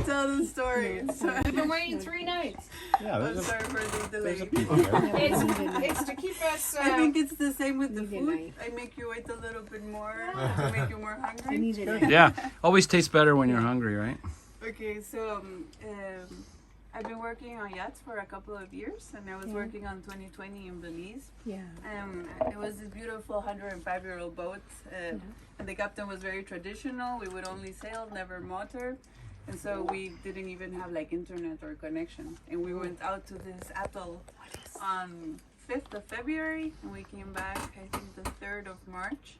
tell the story. So, We've been waiting 3 nights. Yeah, I'm sorry for the delay. It's to keep us. I think it's the same with the Need a food. knife. I make you wait a little bit more to make you more I hungry. need a knife. Yeah, always tastes better when you're hungry, right? Okay, so I've been working on yachts for a couple of years, and I was working on 2020 in Belize. Yeah. It was this beautiful 105-year-old boat, and the captain was very traditional. We would only sail, never motor, and so we didn't even have like internet or connection. And we went out to this atoll on 5th of February, and we came back, I think, the 3rd of March.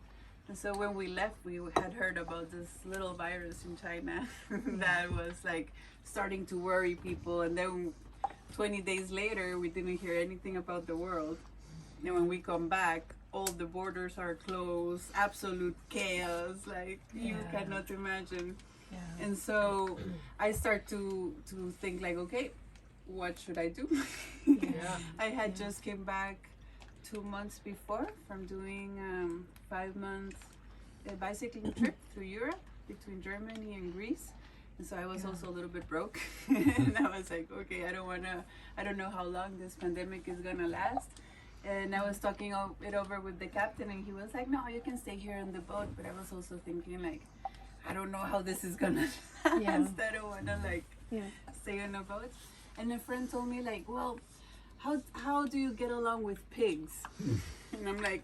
And so when we left, we had heard about this little virus in China that was like starting to worry people. And then 20 days later, we didn't hear anything about the world. And when we come back, all the borders are closed, absolute chaos, like you cannot imagine. Yeah. And so I start to think like, okay, what should I do? I had just came back 2 months before from doing 5 months bicycling trip through Europe between Germany and Greece, and so I was also a little bit broke. And I was like, okay, I don't know how long this pandemic is gonna last. And I was talking it over with the captain, and he was like, no, you can stay here on the boat. But I was also thinking like, I don't know how this is gonna last. I don't wanna like stay on a boat. And a friend told me like, well, how do you get along with pigs? And I'm like,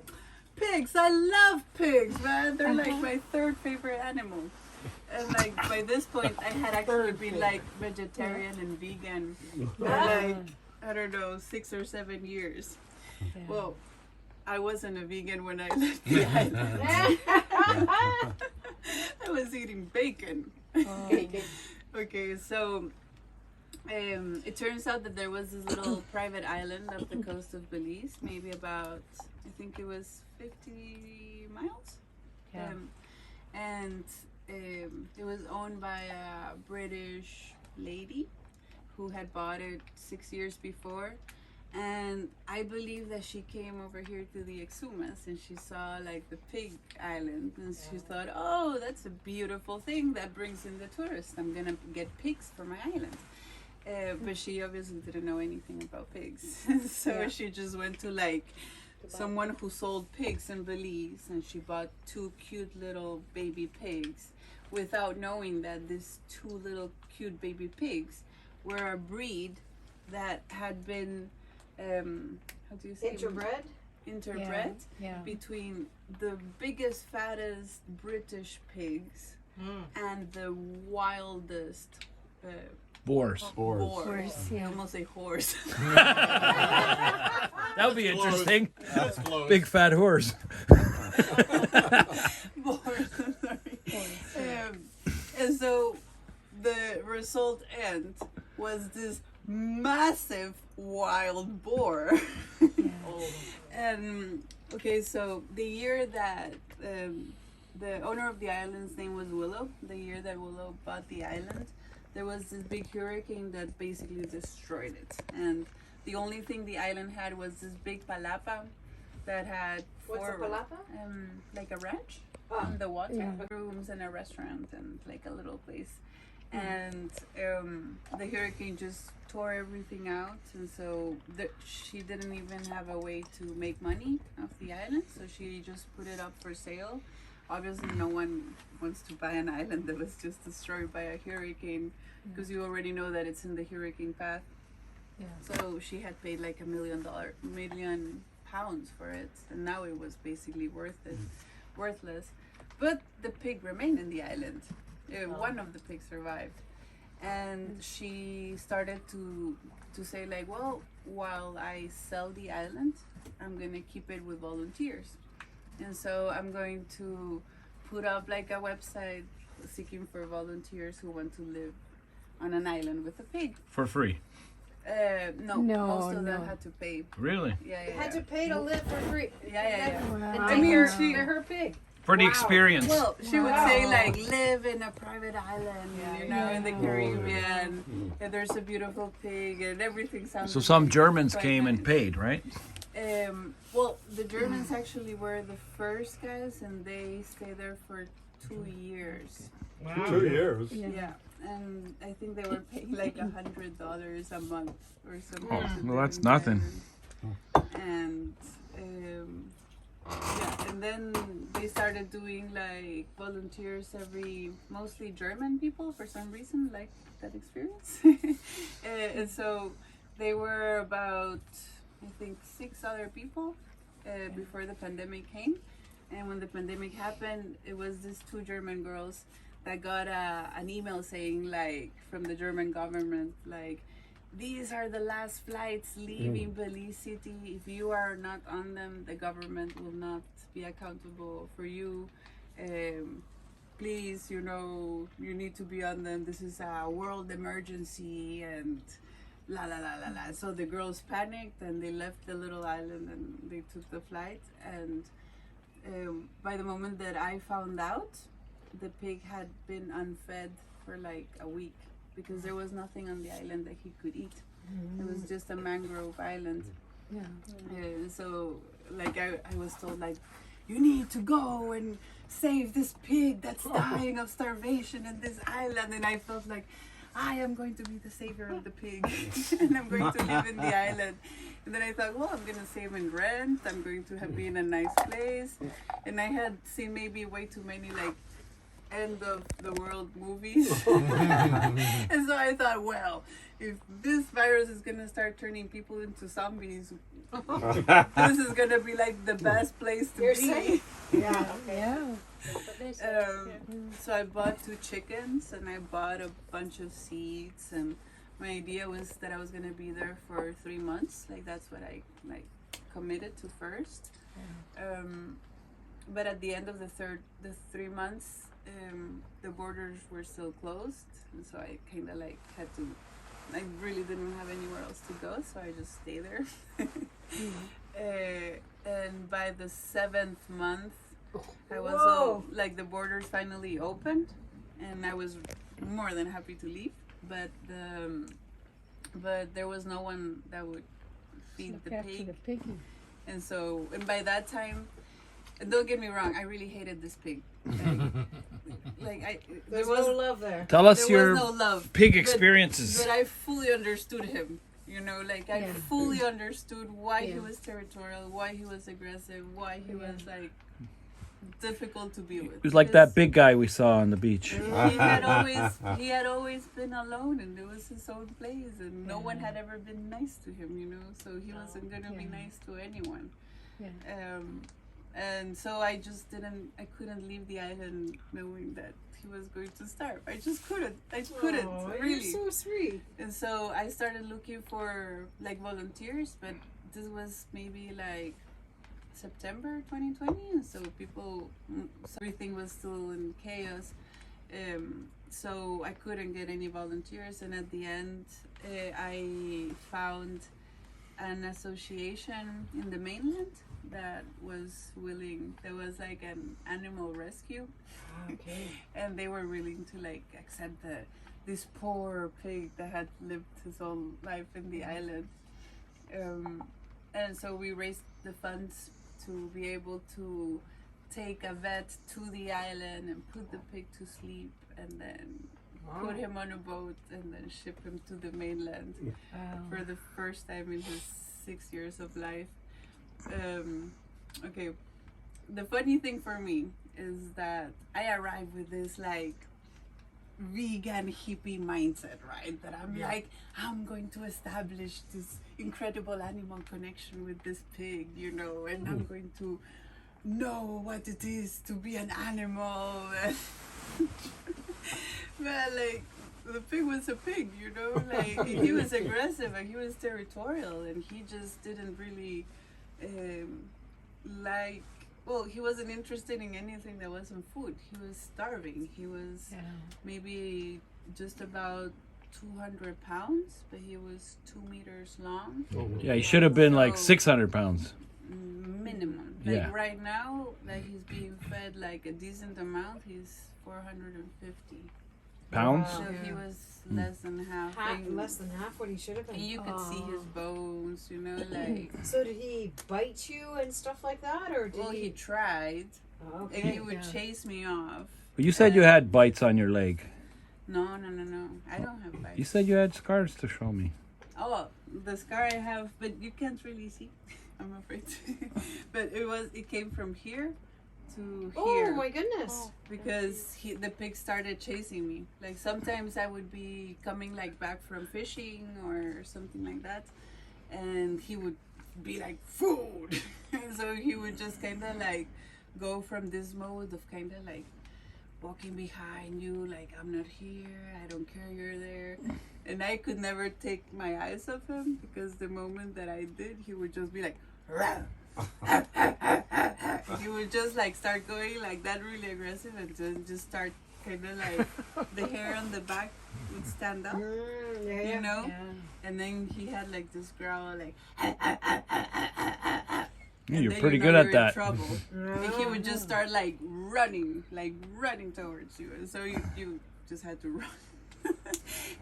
pigs, I love pigs, man. They're like my 3rd favorite animal. And like by this point, I had actually been like vegetarian and vegan for like, I don't know, 6 or 7 years. Yeah. Well, I wasn't a vegan when I left the island. I was eating bacon. Okay, so it turns out that there was this little private island off the coast of Belize, maybe about, I think it was 50 miles. Yeah. And it was owned by a British lady who had bought it 6 years before. And I believe that she came over here to the Exumas and she saw like the pig island, and she thought, oh, that's a beautiful thing that brings in the tourists. I'm gonna get pigs for my island. But she obviously didn't know anything about pigs. So she just went to like someone who sold pigs in Belize, and she bought 2 cute little baby pigs without knowing that these 2 little cute baby pigs were a breed that had been how do you say, interbred between the biggest, fattest British pigs and the wildest Boars. I almost say horse. That would be interesting. That's close. Big fat horse. Boars, sorry. And so the result end was this massive wild boar. And okay, so the year that the owner of the island's name was Willow, the year that Willow bought the island, there was this big hurricane that basically destroyed it. And the only thing the island had was this big palapa that had What's a palapa? Like a ranch on the water, rooms and a restaurant and like a little place. And the hurricane just tore everything out, and so she didn't even have a way to make money off the island, so she just put it up for sale. Obviously no one wants to buy an island that was just destroyed by a hurricane, because you already know that it's in the hurricane path. So she had paid like $1 million pounds for it, and now it was basically worthless. But the pig remained in the island. One of the pigs survived, and she started to say like, well, while I sell the island, I'm gonna keep it with volunteers, and so I'm going to put up like a website seeking for volunteers who want to live on an island with a pig For free. No, most of them had to pay. Really? Yeah. You had to pay to live for free. Yeah. Wow. I mean, They're her pig. For the experience. Well, she would say like, live in a private island, in the Caribbean. And there's a beautiful pig, and everything sounds. So some Germans quite came and nice. paid, right? Well, the Germans actually were the first guys, and they stayed there for 2 years. Wow. 2 years. Yeah. and I think they were paying like $100 a month or something. Oh, to well, live that's in the nothing. island. And yeah, and then they started doing like volunteers mostly German people for some reason, like that experience. And so they were about, I think, 6 other people before the pandemic came. And when the pandemic happened, it was these 2 German girls that got an email saying, like, from the German government, like, these are the last flights leaving Belize City. If you are not on them, the government will not be accountable for you. Please, you need to be on them. This is a world emergency and la la la la la. So the girls panicked and they left the little island and they took the flight. And by the moment that I found out, the pig had been unfed for like a week because there was nothing on the island that he could eat. It was just a mangrove island. Yeah. So like I was told, like, you need to go and save this pig that's dying of starvation in this island. And I felt like I am going to be the savior of the pig and I'm going to live in the island. And then I thought, well, I'm going to save in rent. I'm going to be in a nice place. And I had seen maybe way too many like end of the world movies. And so I thought, well, if this virus is going to start turning people into zombies, this is going to be like the best place to You're be. safe. Yeah. Yeah. So I bought 2 chickens and I bought a bunch of seeds, and my idea was that I was gonna be there for 3 months. Like that's what I like committed to first. But at the end of the 3 months, the borders were still closed, and so I kind of like had to. I really didn't have anywhere else to go, so I just stayed there. And by the 7th month, I was like the borders finally opened, and I was more than happy to leave. But there was no one that would feed the pig, and so by that time, and don't get me wrong, I really hated this pig. There was no love there. Tell us there your was no love, pig experiences. But I fully understood him. I fully understood why he was territorial, why he was aggressive, why he was like difficult to be with. It was like that big guy we saw on the beach. He had always been alone, and it was his own place, and no one had ever been nice to him, so he wasn't gonna be nice to anyone. And so I couldn't leave the island knowing that he was going to starve. I just couldn't. Really. You're so sweet. And so I started looking for like volunteers, but this was maybe like September 2020, and so everything was still in chaos. So I couldn't get any volunteers, and at the end, I found an association in the mainland that was willing. There was like an animal rescue, and they were willing to like accept this poor pig that had lived his whole life in the island. And so we raised the funds to be able to take a vet to the island and put the pig to sleep, and then put him on a boat and then ship him to the mainland for the first time in his 6 years of life. Okay, the funny thing for me is that I arrived with this like vegan hippie mindset, right? That I'm going to establish this incredible animal connection with this pig, and I'm going to know what it is to be an animal. But like the pig was a pig, like he was aggressive and he was territorial, and he just didn't really he wasn't interested in anything that wasn't food. He was starving. He was maybe just about 200 pounds, but he was 2 meters long. Yeah, he should have been like 600 pounds. Minimum. Like right now, like he's being fed like a decent amount. He's 450 pounds. So he was less than half. Less than half what he should have been. And you could see his bones, like. So did he bite you and stuff like that, or did he tried. Okay. And he would chase me off. But you said you had bites on your leg. No. I don't have bikes. You said you had scars to show me. Oh, the scar I have, but you can't really see. I'm afraid. But it came from here to here. Oh my goodness. Because the pig started chasing me. Like sometimes I would be coming like back from fishing or something like that, and he would be like food. And so he would just kind of like go from this mode of kind of like walking behind you, like I'm not here, I don't care you're there. And I could never take my eyes off him, because the moment that I did, he would just be like "Rah." He would just like start going like that, really aggressive, and then just start kind of like the hair on the back would stand up, you know. And then he had like this growl like Yeah, you're then pretty you good know at you're that. in trouble. And he would just start like running towards you, and so you just had to run.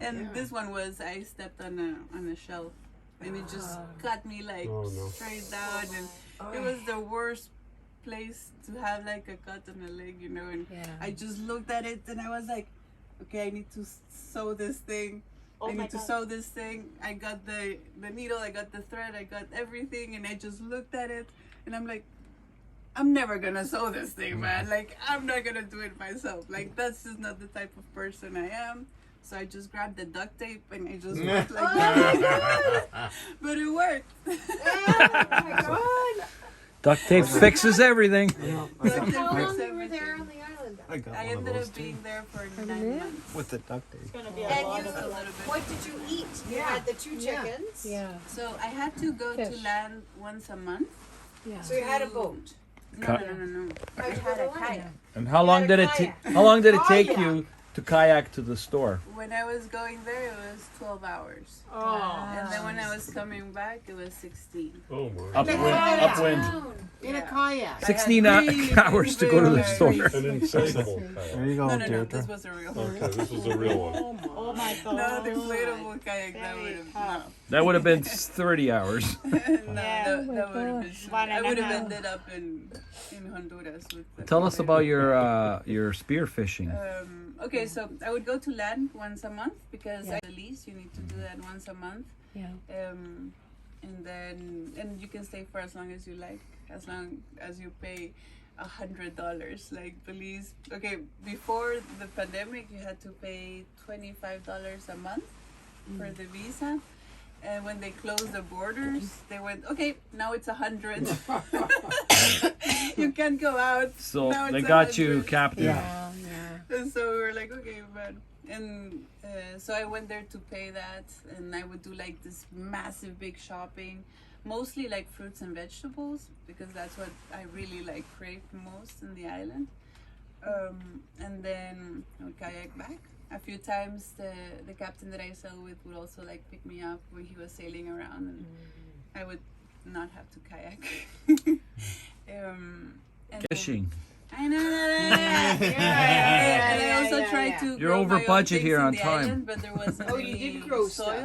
And this one was, I stepped on a shelf, and it just cut me like straight down, and it was the worst place to have like a cut on a leg, you know. And I just looked at it, and I was like, okay, I need to sew this thing. I need to sew this thing. I got the needle, I got the thread, I got everything, and I just looked at it, and I'm like, I'm never gonna sew this thing, man. Like, I'm not gonna do it myself. Like, that's just not the type of person I am. So I just grabbed the duct tape and I just worked like that. But it worked. Oh my god. Duct tape fixes everything. Duct tape How long fixed you were there everything. on the island? I got I one of ended those up too. being there for 9 months. With the duct tape. And Just a little bit. what did you eat? You had the 2 chickens. Yeah. So I had to go to Fish. land once a month. Yeah. So you had a boat. No. I How'd you had go a to kayak. land? And how long did it take you to kayak to the store? When I was going there, it was 12 hours. Oh. And then when I was coming back, it was 16. Oh my. Upwind. In a Yeah. kayak. 16 I had really hours to go to the big store. memories. An inflatable There kayak. you go, No, Deirdre. this was a real one. Okay, this was a real one. Oh my god. No, the inflatable kayak, that would have, That would have been 30 hours. no. That would have been, One I and a would have half. ended up in Honduras. With the Tell us about inflatable. your spear fishing. Okay, so I would go to land once a month, because at least you need to do that once a month. Yeah. And you can stay for as long as you like, as long as you pay $100. Like Belize, okay, before the pandemic, you had to pay $25 a month for the visa. And when they closed the borders, they went, okay, now it's 100. You can't go out. So Now they it's got you 100. captive. Yeah. And so we were like, okay, man. And so I went there to pay that, and I would do like this massive big shopping, mostly like fruits and vegetables, because that's what I really like crave most in the island. And then I would kayak back. A few times the captain that I sailed with would also like pick me up when he was sailing around, and I would not have to kayak. And Fishing. I know that. And I also tried to You're grow over my own budget things here in on the time. island, but there wasn't Oh, you any did grow soil.